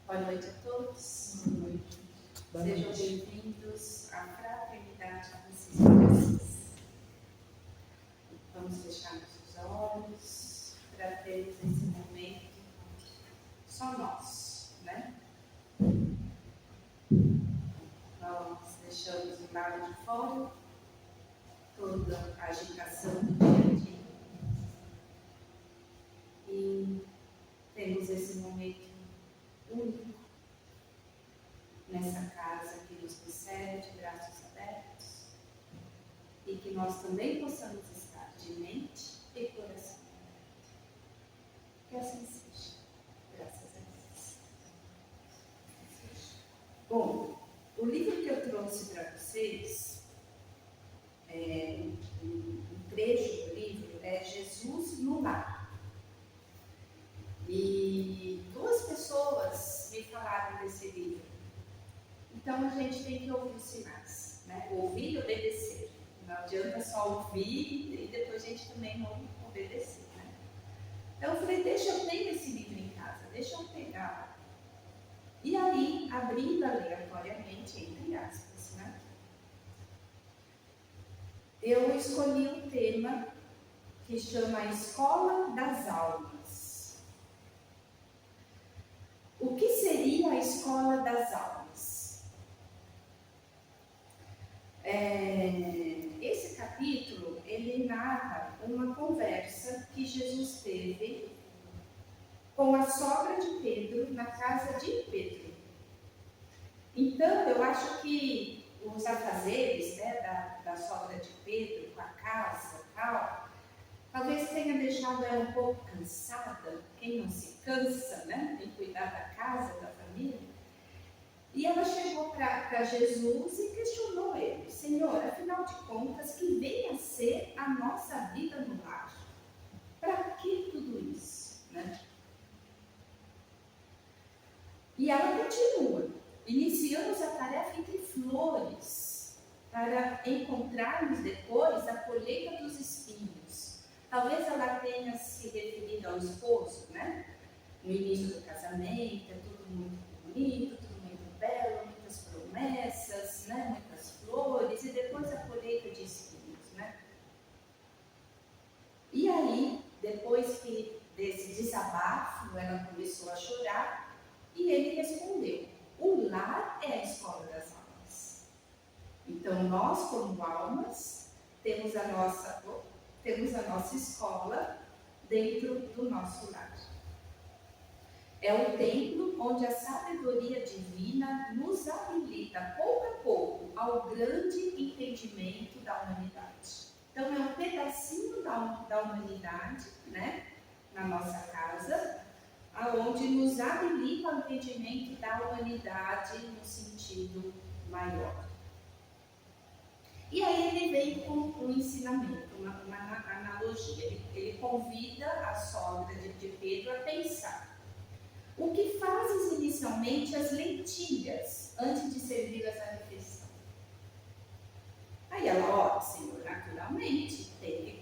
Boa noite a todos. Boa noite. Sejam bem-vindos à Fraternidade Francisco. Vamos fechar nossos olhos para termos esse momento só nós, né? Nós deixamos o lado de fora toda a agitação do dia a dia e temos esse momento único nessa casa que nos recebe de braços abertos e que nós também possamos estar de mente e coração aberto. Que assim seja. Graças a Deus. Bom, o livro que eu trouxe para vocês, um trecho do livro, é Jesus no Lar. E duas pessoas me falaram desse livro. Então a gente tem que ouvir os sinais, né? Ouvir e obedecer. Não adianta só ouvir e depois a gente também não obedecer, né? Então eu falei, eu tenho esse livro em casa, deixa eu pegar. E aí, abrindo aleatoriamente, entre aspas, né? Eu escolhi um tema que chama a Escola das Almas. O que seria a Escola das Almas? Esse capítulo, ele narra uma conversa que Jesus teve com a sogra de Pedro na casa de Pedro. Então, eu acho que os afazeres, né, da sogra de Pedro com a casa e tal, talvez tenha deixado ela um pouco cansada. Quem não se cansa, né, em cuidar da casa, da família. E ela chegou para Jesus e questionou ele: Senhor, afinal de contas, que vem a ser a nossa vida no lar? Para que tudo isso, né? E ela continua: iniciamos a tarefa entre flores, para encontrarmos depois a colheita dos espinhos. Talvez ela tenha se referido ao esposo, né? No início do casamento, é tudo muito bonito, tudo muito belo, muitas promessas, né? Muitas flores, e depois a colheita de espinhos, né? E aí, depois que desse desabafo, ela começou a chorar, e ele respondeu: o lar é a escola das almas. Então, nós, como almas, temos a nossa escola dentro do nosso lar. É o templo onde a sabedoria divina nos habilita, pouco a pouco, ao grande entendimento da humanidade. Então, é um pedacinho da humanidade, né, na nossa casa, aonde nos habilita ao entendimento da humanidade no sentido maior. E aí ele vem com um ensinamento, uma analogia. Ele convida a sogra de Pedro a pensar: o que fazes inicialmente as lentilhas antes de servi-las à refeição? Aí ela, Senhor, naturalmente tem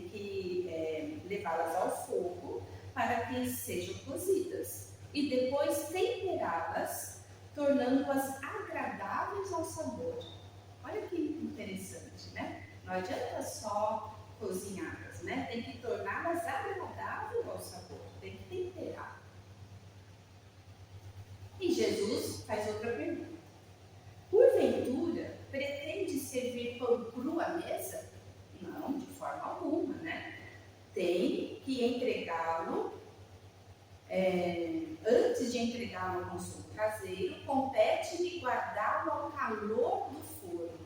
que levá-las ao fogo para que sejam cozidas e depois temperá-las, tornando-as agradáveis ao sabor. Olha que interessante, né? Não adianta só cozinhá-las, né? Tem que torná-las agradáveis ao sabor, tem que temperar. E Jesus faz outra pergunta: porventura, pretende servir pão cru à mesa? Não, de forma alguma, né? Tem que entregá-lo, antes de entregá-lo ao consumo caseiro, compete-lhe guardá-lo ao calor do forno.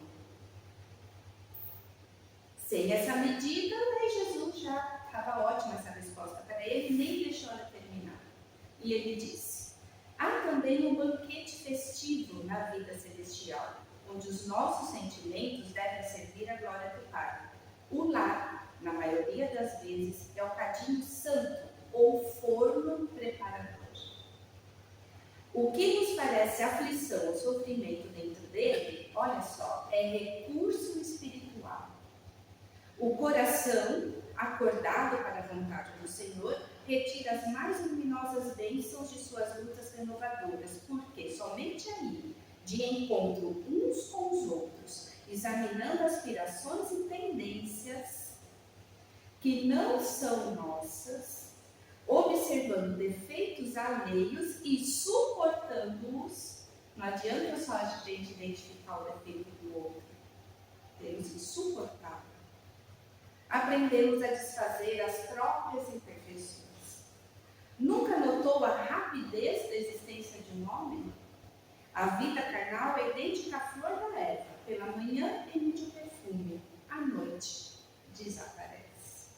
Sem essa medida, Jesus já estava ótima essa resposta para ele, nem deixou ela terminar. E ele disse: há também um banquete festivo na vida celestial, onde os nossos sentimentos devem servir à glória do Pai. O lar, na maioria das vezes, é o cadinho santo ou forno preparador. O que nos parece aflição ou sofrimento dentro dele, olha só, é recurso espiritual. O coração, acordado para a vontade do Senhor, retira as mais luminosas bênçãos de suas lutas renovadoras. de encontro uns com os outros, examinando aspirações e tendências que não são nossas, observando defeitos alheios e suportando-os. Não adianta só a gente identificar o defeito do outro, temos que suportá-lo. Aprendemos a desfazer as próprias imperfeições. Nunca notou a rapidez da existência de um homem? A vida carnal é idêntica à flor da erva. Pela manhã emite o perfume, à noite desaparece.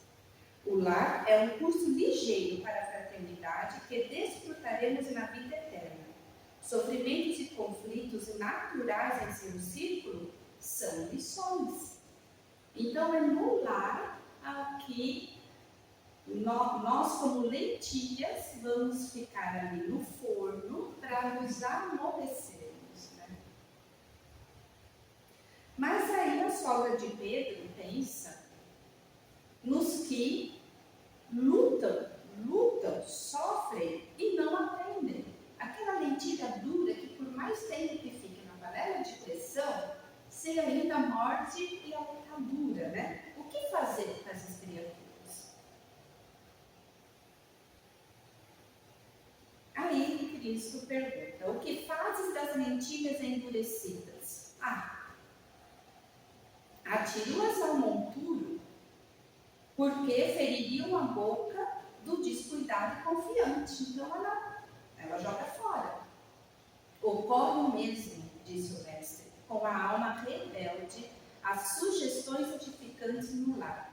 O lar é um curso ligeiro para a fraternidade que desfrutaremos na vida eterna. Sofrimentos e conflitos naturais em seu círculo são lições. Então é no lar que nós como lentilhas vamos ficar ali no forno para nos amolecermos, né? Mas aí a sogra de Pedro pensa nos que lutam, sofrem e não aprendem. Aquela lentilha dura que por mais tempo que fique na panela de pressão, se ainda morde e ela está dura, né? O que fazer com essas criaturas? Aí Cristo pergunta: o que fazes das lentilhas endurecidas? Atiro-as ao monturo, porque feririam a boca do descuidado e confiante. Então ela joga fora. Ocorre o mesmo, disse o mestre, com a alma rebelde, as sugestões edificantes no lar.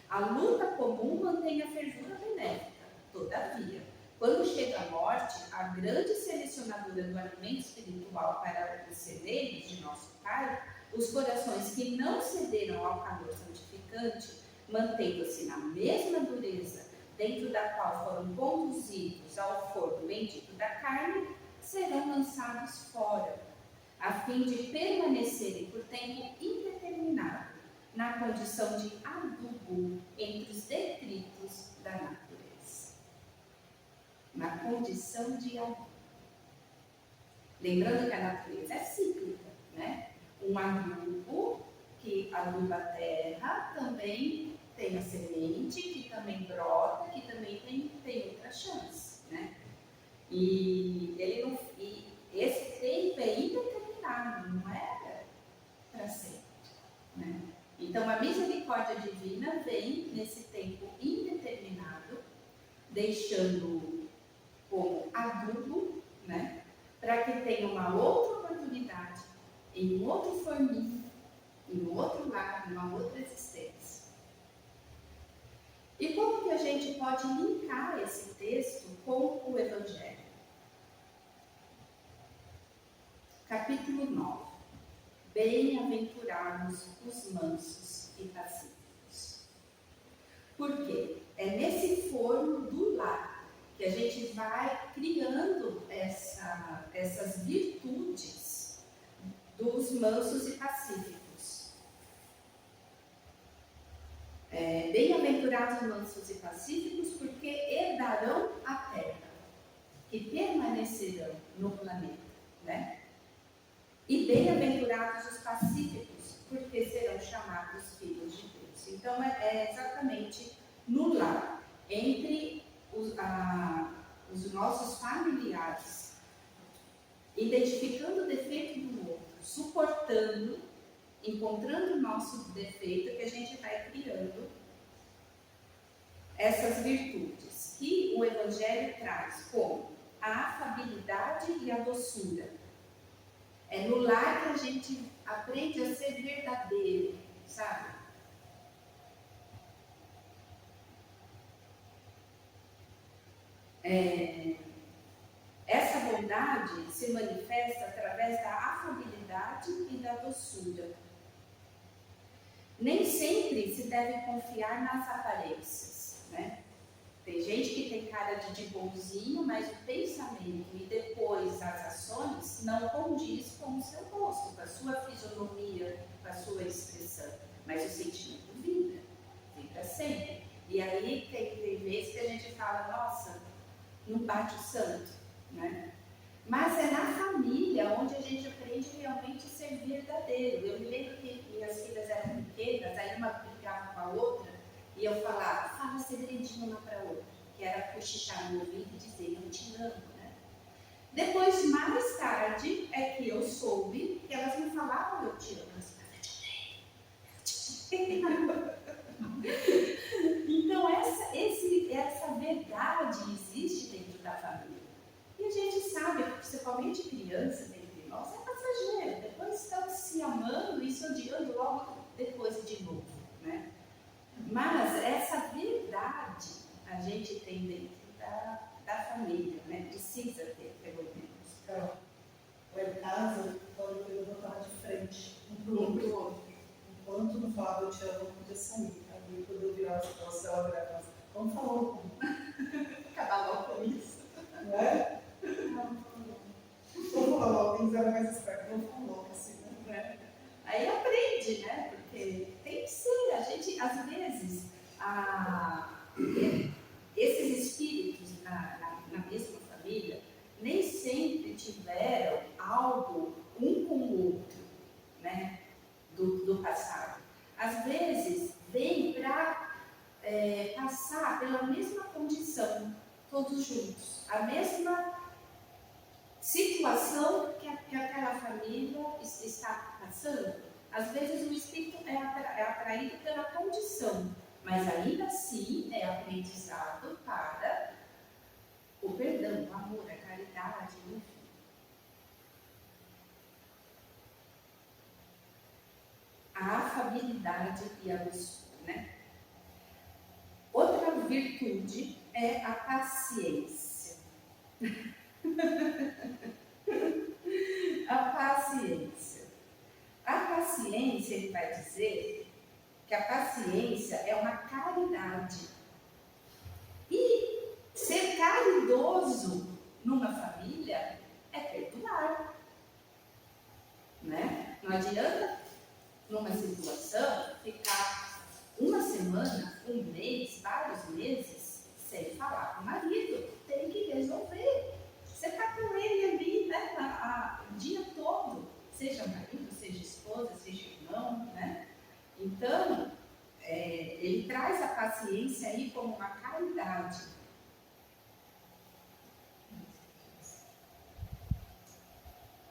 A luta comum mantém a fervura benéfica. Todavia, quando chega a morte, a grande selecionadora do alimento espiritual para os celeiros de nosso Pai, os corações que não cederam ao calor santificante, mantendo-se na mesma dureza dentro da qual foram conduzidos ao forno bendito da carne, serão lançados fora, a fim de permanecerem por tempo indeterminado na condição de adubo entre os detritos da natureza. Na condição de adubo. Lembrando que a natureza é cíclica, né? Um adubo que aduba a terra também tem a semente, que também brota, que também tem outra chance, né? E esse tempo é indeterminado, não é para sempre, né? Então a misericórdia divina vem nesse tempo indeterminado, deixando como adubo, né? Para que tenha uma outra oportunidade, em um outro forninho, em um outro lar, em uma outra existência. E como que a gente pode linkar esse texto com o Evangelho? Capítulo 9. Bem-aventurados os mansos e pacíficos. Por quê? É nesse forno do lar que a gente vai criando essas virtudes dos mansos e pacíficos. Bem-aventurados mansos e pacíficos, porque herdarão a terra, que permanecerão no planeta, né? E bem-aventurados os pacíficos, porque serão chamados filhos de Deus. Então é exatamente no lar, entre os nossos familiares, identificando o defeito do outro, suportando, encontrando o nosso defeito, que a gente vai criando essas virtudes que o Evangelho traz, como a afabilidade e a doçura. É no lar que a gente aprende a ser verdadeiro, sabe? Essa bondade se manifesta através da afabilidade e da doçura. Nem sempre se deve confiar nas aparências, né? Tem gente que tem cara de bonzinho, mas o pensamento e depois as ações não condiz com o seu rosto, com a sua fisionomia, com a sua expressão. Mas o sentimento vibra sempre. E aí tem vezes que a gente fala, nossa, não bate o santo, né? Mas é na família onde a gente aprende realmente a ser verdadeiro. Eu me lembro que minhas filhas eram pequenas, aí uma brigava com a outra, e eu falava, fala segredinho uma para outra, que era cochichar no ouvido e dizer, eu te amo, né? Depois, mais tarde, é que eu soube que elas me falavam, eu te amo. Então, essa verdade existe dentro da família. E a gente sabe, principalmente crianças entre nós, é passageiro. Depois estão se amando e se odiando logo depois de novo, né? Mas essa verdade a gente tem dentro da família, né? Precisa ter, pelo menos. Carol, lá em casa, quando eu botava de frente, um pro outro. Enquanto não falava eu te amo, não podia sair. Aí quando eu virava as costas, ela virava e falava, vamos falar logo. Acabar logo com isso. Não é? Vamos falar logo, tem que ser mais esperto, vamos falar logo assim, né? Aí aprende, né? Porque tem que ser, a gente, às vezes, esses espíritos na mesma família nem sempre tiveram algo um com o outro, né? Do passado. Às vezes, vem para passar pela mesma condição, todos juntos, a mesma situação que aquela família está passando. Às vezes o espírito é atraído pela condição, mas ainda assim é aprendizado para o perdão, o amor, a caridade, enfim. A afabilidade e a doçura, né? Outra virtude é a paciência. A paciência. A paciência, ele vai dizer que a paciência é uma caridade. E ser caridoso numa família é perdoar. Né? Não adianta, numa situação, ficar uma semana, um mês, vários meses, sem falar com o marido. Tem que resolver. Você está com ele ali, né, o dia todo, seja marido, seja esposa, seja irmão, né? Então, ele traz a paciência aí como uma caridade.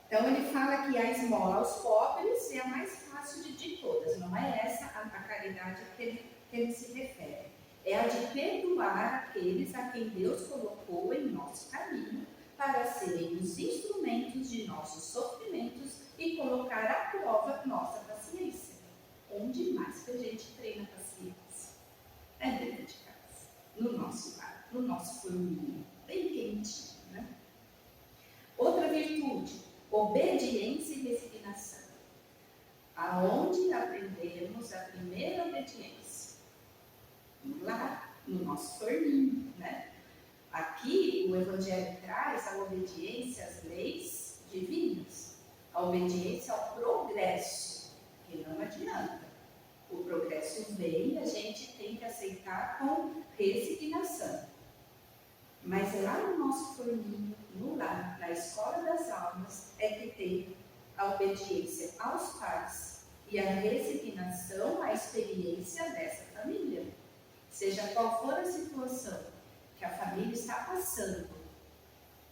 Então, ele fala que a esmola aos pobres é a mais fácil de todas. Não é essa a caridade que ele se refere. É a de perdoar aqueles a quem Deus colocou em nosso caminho para serem os instrumentos de nossos sofrimentos e colocar à prova nossa paciência. Onde mais que a gente treina paciência? É dentro de casa, no nosso lar, no nosso forninho, bem quentinho, né? Outra virtude, obediência e resignação. Aonde aprendemos a primeira obediência? Lá, no nosso forninho, né? Aqui, o Evangelho traz a obediência às leis divinas, a obediência ao progresso, que não adianta. O progresso vem e a gente tem que aceitar com resignação. Mas lá no nosso forninho, no lar, na escola das almas, é que tem a obediência aos pais e a resignação à experiência dessa família. Seja qual for a situação que a família está passando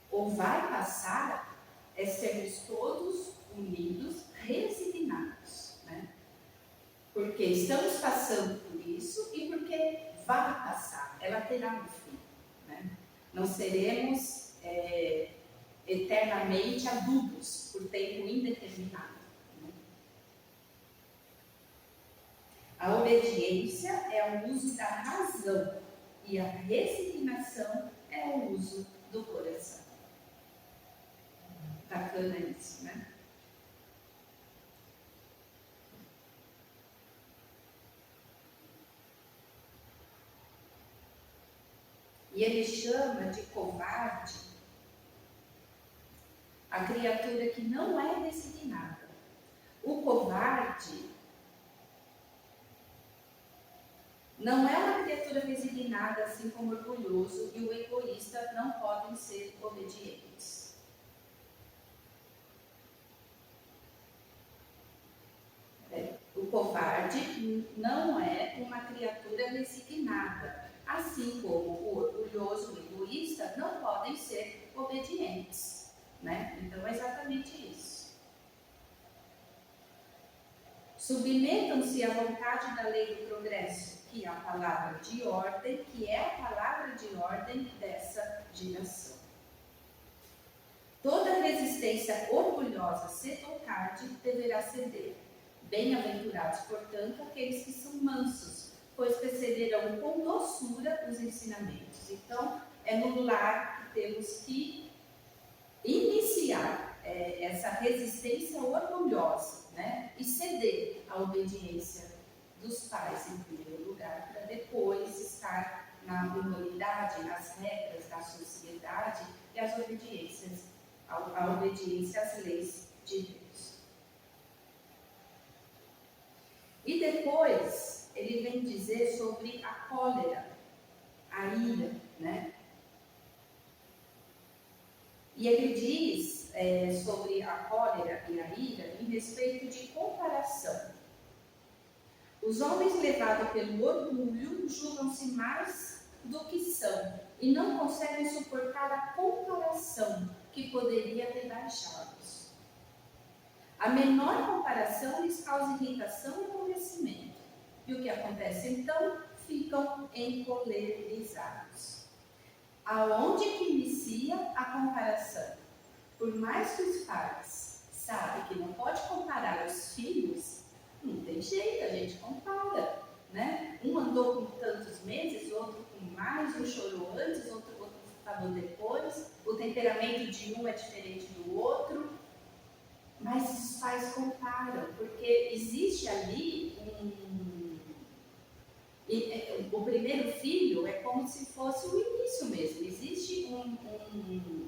ou vai passar, é sermos todos unidos, resignados, né? Porque estamos passando por isso e porque vai passar, ela terá um fim, né? Não seremos eternamente adultos por tempo indeterminado. Né? A obediência é o uso da razão e a resignação é o uso do coração. Bacana isso, né? E ele chama de covarde a criatura que não é resignada. O covarde não é uma criatura resignada, assim como o orgulhoso e o egoísta não podem ser obedientes. covarde não é uma criatura resignada, assim como o orgulhoso e o egoísta não podem ser obedientes, né? Então é exatamente isso. Submetam-se à vontade da lei do progresso, que é a palavra de ordem, dessa geração. Toda resistência orgulhosa, cedo ou tarde, deverá ceder. Bem-aventurados, portanto, aqueles que são mansos, pois receberão com doçura os ensinamentos. Então, é no lar que temos que iniciar essa resistência orgulhosa, né? E ceder à obediência dos pais, em primeiro lugar, para depois estar na humanidade, nas regras da sociedade e a obediência às leis de Deus. E depois ele vem dizer sobre a cólera, a ira, né? E ele diz sobre a cólera e a ira em respeito de comparação. Os homens levados pelo orgulho julgam-se mais do que são e não conseguem suportar a comparação que poderia rebaixá-los. A menor comparação lhes causa irritação e aborrecimento. E o que acontece então? Ficam encolerizados. Aonde que inicia a comparação? Por mais que os pais sabem que não pode comparar os filhos, não tem jeito, a gente compara, né? Um andou com tantos meses, outro com mais, um chorou antes, outro falou depois, o temperamento de um é diferente do outro, mas os pais comparam, porque existe ali o primeiro filho é como se fosse o início mesmo, existe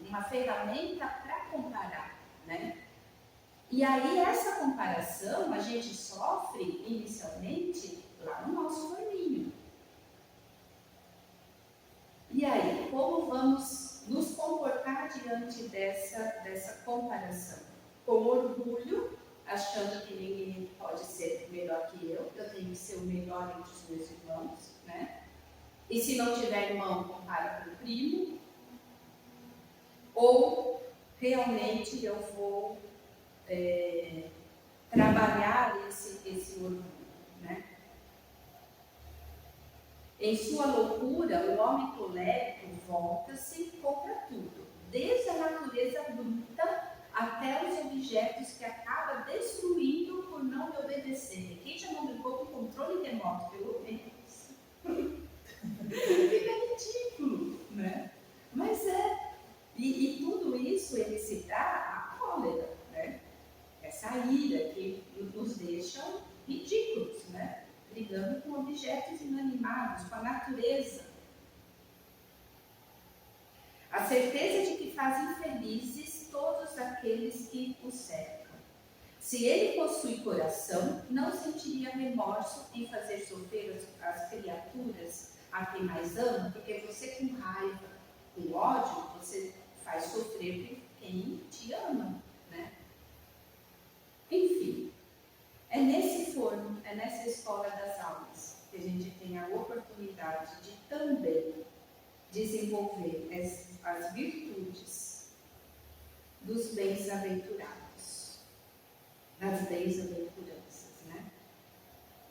uma ferramenta para comparar, né? E aí essa comparação a gente sofre inicialmente lá no nosso forninho. E aí, como vamos nos comportar diante dessa comparação? Com orgulho, achando que ninguém pode ser melhor que eu tenho que ser o melhor entre os meus irmãos, né? E se não tiver irmão, compara com o primo. Ou realmente eu vou trabalhar esse orgulho, né? Em sua loucura, o homem colérico volta-se contra tudo, desde a natureza bruta até os objetos que acaba destruindo por não me obedecer. Quem já não brincou com controle remoto pelo menos? Fica ridículo, né? Mas e tudo isso ele se dá à cólera, né? Essa ira que nos deixa ridículos, né? Brigando com objetos inanimados, com a natureza. A certeza de que faz infelizes todos aqueles que o cercam. Se ele possui coração, não sentiria remorso em fazer sofrer as criaturas a quem mais ama, porque você com raiva, com ódio, você faz sofrer quem te ama, né? Enfim, é nesse forno, é nessa escola das almas que a gente tem a oportunidade de também desenvolver as virtudes dos bens-aventurados, das bens-aventuranças, né?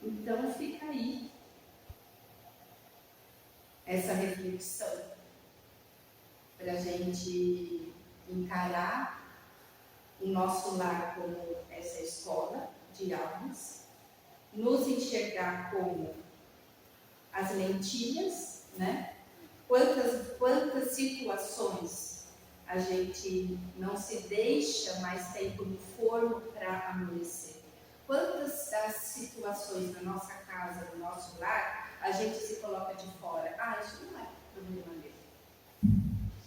Então fica aí essa reflexão para a gente encarar o nosso lar como essa escola de almas, nos enxergar como as lentilhas, né? Quantas situações a gente não se deixa mais tempo no forno para amolecer. Quantas das situações da nossa casa, do nosso lar, a gente se coloca de fora. Ah, isso não é problema meu.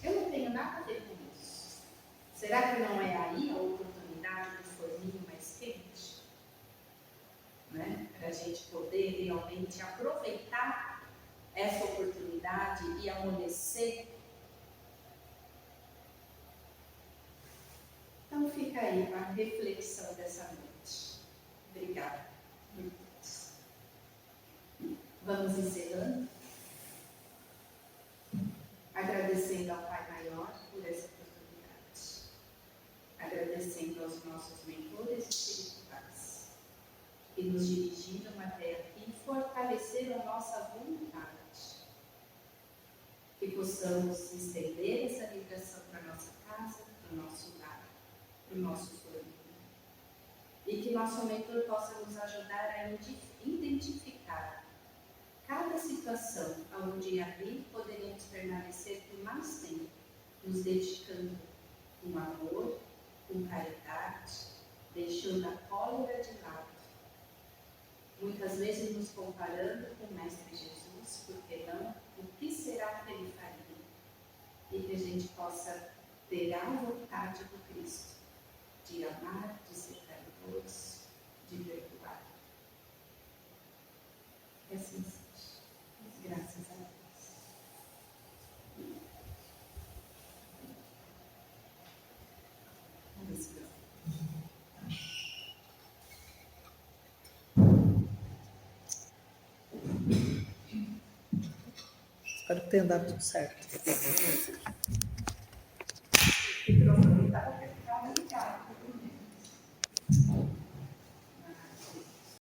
Eu não tenho nada a ver com isso. Será que não é aí a oportunidade do forninho mais quente? Né? Para a gente poder realmente aproveitar essa oportunidade e amolecer. Então fica aí a reflexão dessa noite. Obrigada. Vamos encerrando, agradecendo ao Pai Maior por essa oportunidade, agradecendo aos nossos mentores espirituais que nos dirigiram até aqui e fortaleceram a nossa vontade, que possamos estender essa vibração para a nossa casa, para o nosso lar, para o nosso família, e que nosso mentor possa nos ajudar a identificar cada situação onde ali poderemos permanecer por mais tempo, nos dedicando com amor, com caridade, deixando a cólera de lado. Muitas vezes nos comparando com o Mestre Jesus, por que não? O que será que ele faria? E que a gente possa ter a vontade do Cristo, de amar, de ser caridoso, de perdoar. Que assim seja. Graças a Deus. Vamos ver. Espero que tenha dado tudo certo. O microfone estava ligado.